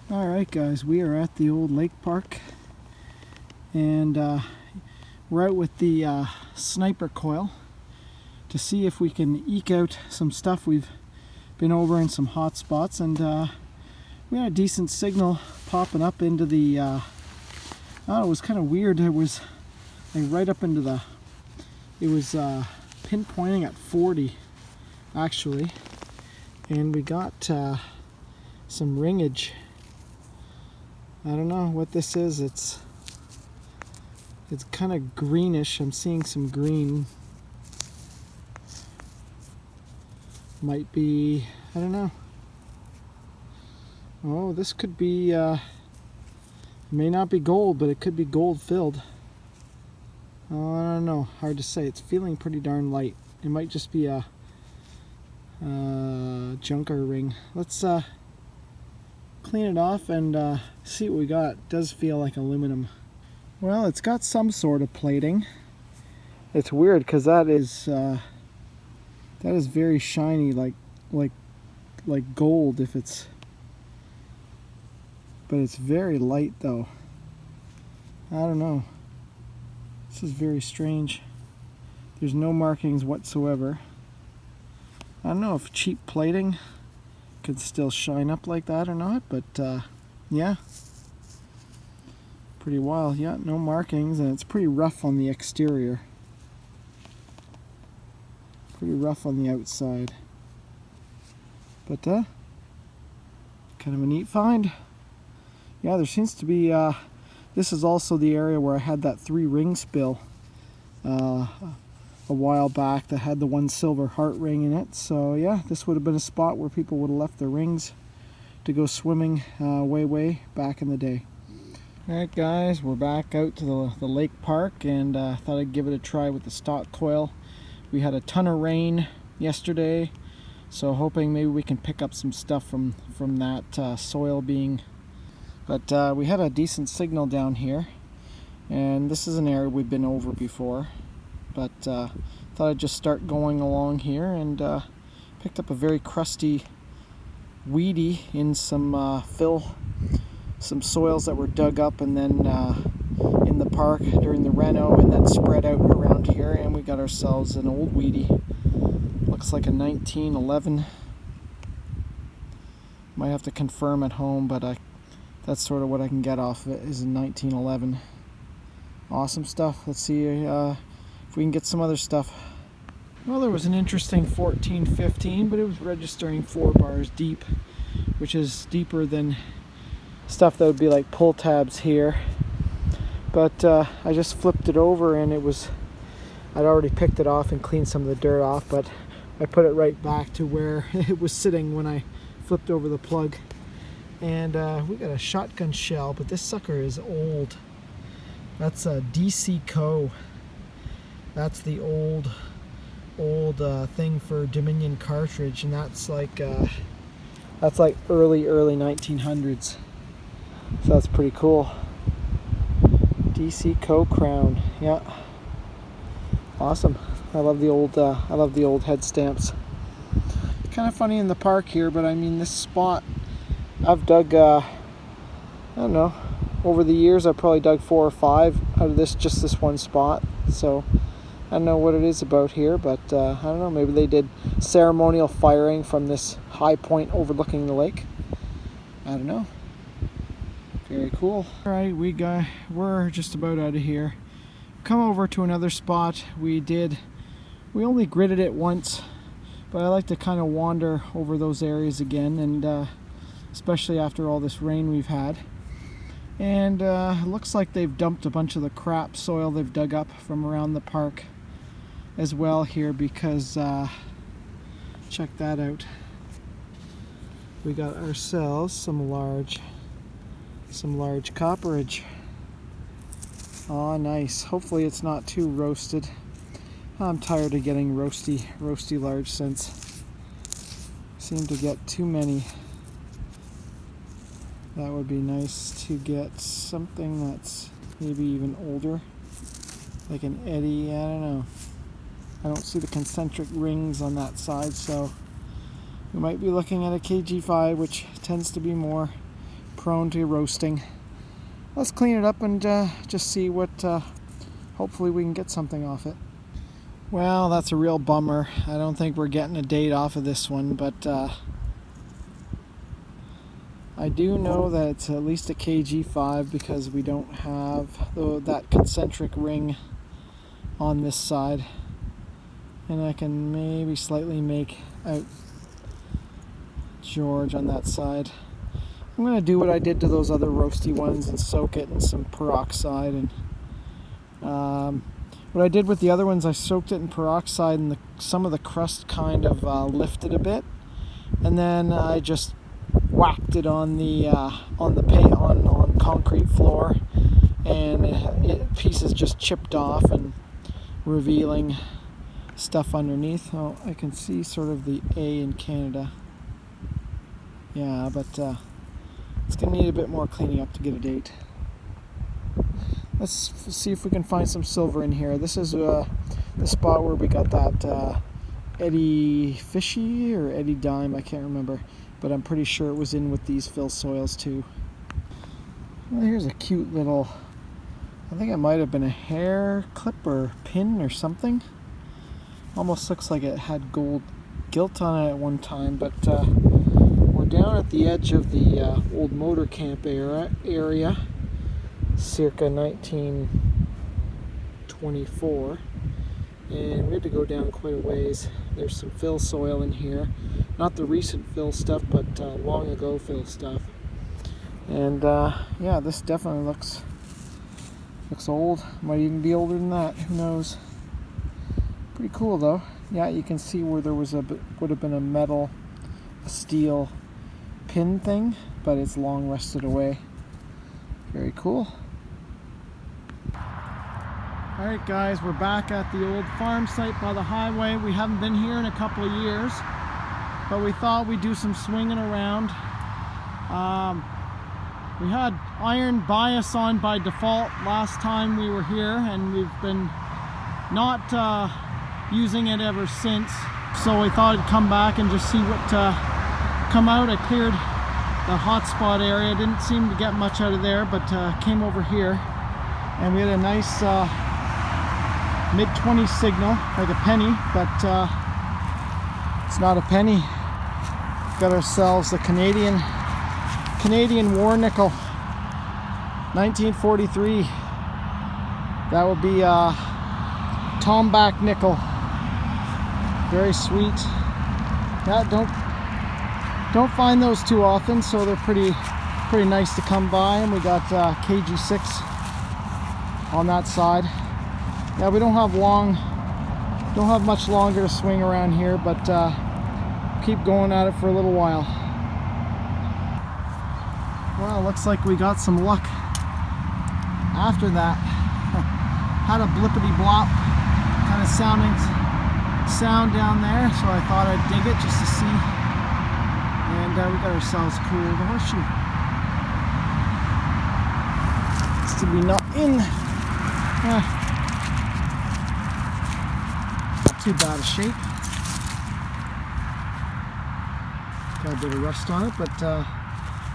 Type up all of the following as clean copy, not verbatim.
Alright guys, we are at the old lake park and we're out with the sniper coil to see if we can eke out some stuff. We've been over in some hot spots and we had a decent signal popping up into the it was kind of weird. It was like right up into the, it was pinpointing at 40 actually, and we got some ringage. I don't know what this is. It's kind of greenish. I'm seeing some green. Might be, I don't know. Oh, this could be, it may not be gold, but it could be gold filled. Oh, I don't know. Hard to say. It's feeling pretty darn light. It might just be a junker ring. Let's clean it off and see what we got. It does feel like aluminum. Well, it's got some sort of plating. It's weird because that is very shiny, like gold. If it's, but it's very light though. I don't know. This is very strange. There's no markings whatsoever. I don't know if cheap plating could still shine up like that or not, but yeah, pretty wild. Yeah, no markings, and it's pretty rough on the exterior, pretty rough on the outside, but kind of a neat find. Yeah, there seems to be this is also the area where I had that 3-ring spill a while back that had the one silver heart ring in it. So yeah, this would have been a spot where people would have left their rings to go swimming way back in the day. Alright guys, we're back out to the lake park, and thought I'd give it a try with the stock coil. We had a ton of rain yesterday, so hoping maybe we can pick up some stuff from that soil being, but we had a decent signal down here, and this is an area we've been over before. But thought I'd just start going along here, and picked up a very crusty weedy in some fill, some soils that were dug up and then in the park during the reno, and then spread out around here, and we got ourselves an old weedy. Looks like a 1911. Might have to confirm at home, but that's sort of what I can get off of it, is a 1911. Awesome stuff. Let's see if we can get some other stuff. Well, there was an interesting 1415, but it was registering 4 bars deep, which is deeper than stuff that would be like pull tabs here. But I just flipped it over, and it was, I'd already picked it off and cleaned some of the dirt off, but I put it right back to where it was sitting when I flipped over the plug. And we got a shotgun shell, but this sucker is old. That's a DC Co. That's the old thing for Dominion cartridge, and that's like early 1900s. So that's pretty cool. DC Co crown, yeah, awesome. I love the old head stamps. Kind of funny in the park here, but I mean, this spot I've dug. I don't know. Over the years, I've probably dug 4 or 5 out of just this one spot. So I don't know what it is about here, but I don't know. Maybe they did ceremonial firing from this high point overlooking the lake. I don't know. Very cool. All right, we're just about out of here. Come over to another spot. We only gridded it once, but I like to kind of wander over those areas again, and especially after all this rain we've had. And it looks like they've dumped a bunch of the crap soil they've dug up from around the park as well here, because check that out. We got ourselves some large copperage. Oh, nice. Hopefully it's not too roasted. I'm tired of getting roasty large scents. Seem to get too many. That would be nice to get something that's maybe even older, like an eddy. I don't know. I don't see the concentric rings on that side, so we might be looking at a KG5, which tends to be more prone to roasting. Let's clean it up and just see what, hopefully we can get something off it. Well, that's a real bummer. I don't think we're getting a date off of this one, but I do know that it's at least a kg5 because we don't have that concentric ring on this side. And I can maybe slightly make out George on that side. I'm going to do what I did to those other roasty ones and soak it in some peroxide. And what I did with the other ones, I soaked it in peroxide and some of the crust kind of lifted a bit. And then I just whacked it on the concrete floor, and pieces just chipped off and revealing stuff underneath. Oh, I can see sort of the A in Canada. Yeah, but it's going to need a bit more cleaning up to get a date. Let's see if we can find some silver in here. This is the spot where we got that Eddie Fishy or Eddie Dime, I can't remember, but I'm pretty sure it was in with these fill soils too. Well, here's a cute little, I think it might have been a hair clip or pin or something. Almost looks like it had gold gilt on it at one time, but we're down at the edge of the old motor camp area, circa 1924, and we had to go down quite a ways. There's some fill soil in here, not the recent fill stuff, but long ago fill stuff. And yeah, this definitely looks old. Might even be older than that, who knows. Pretty cool though. Yeah, you can see where there was would have been a steel pin thing, but it's long rusted away. Very cool. Alright guys, we're back at the old farm site by the highway. We haven't been here in a couple of years, but we thought we'd do some swinging around. We had iron bias on by default last time we were here, and we've been not using it ever since. So we thought I'd come back and just see what come out. I cleared the hotspot area. Didn't seem to get much out of there, but came over here and we had a nice mid-20 signal, like a penny, but it's not a penny. Got ourselves a Canadian war nickel, 1943. That would be Tomback nickel. Very sweet. Yeah, don't find those too often, so they're pretty nice to come by. And we got KG6 on that side. Yeah, we don't have much longer to swing around here, but keep going at it for a little while. Well, looks like we got some luck after that. Had a blippity blop kind of sound down there, so I thought I'd dig it just to see. And we got ourselves a cool little horseshoe. It's to be not in not too bad a shape. Got a bit of rust on it, but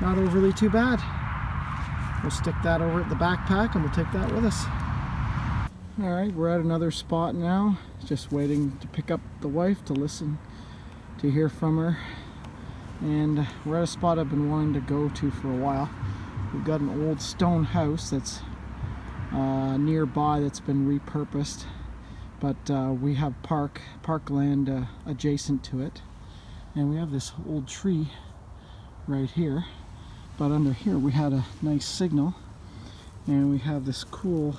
not overly too bad. We'll stick that over at the backpack and we'll take that with us. Alright, we're at another spot now. Just waiting to pick up the wife to listen, to hear from her. And we're at a spot I've been wanting to go to for a while. We've got an old stone house that's nearby that's been repurposed. But we have parkland adjacent to it. And we have this old tree right here. But under here we had a nice signal. And we have this cool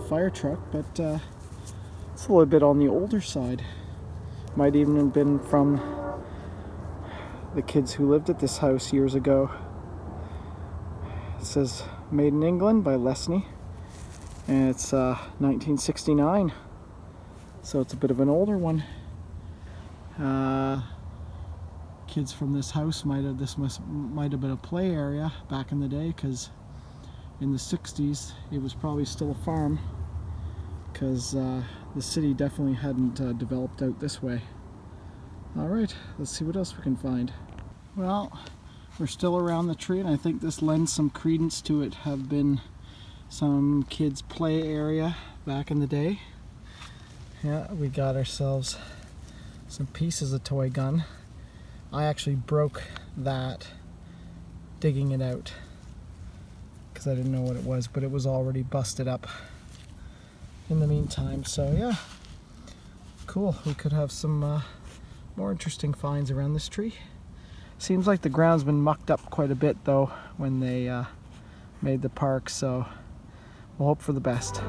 fire truck, but it's a little bit on the older side. Might even have been from the kids who lived at this house years ago. It says made in England by Lesney, and it's 1969, so it's a bit of an older one. Kids from this house might have been a play area back in the day, because in the 60s it was probably still a farm, because the city definitely hadn't developed out this way. Alright, let's see what else we can find. Well, We're still around the tree, and I think this lends some credence to it have been some kids' play area back in the day. Yeah, we got ourselves some pieces of toy gun. I actually broke that digging it out because I didn't know what it was, but it was already busted up in the meantime. So yeah, cool. We could have some more interesting finds around this tree. Seems like the ground's been mucked up quite a bit though when they made the park, so we'll hope for the best.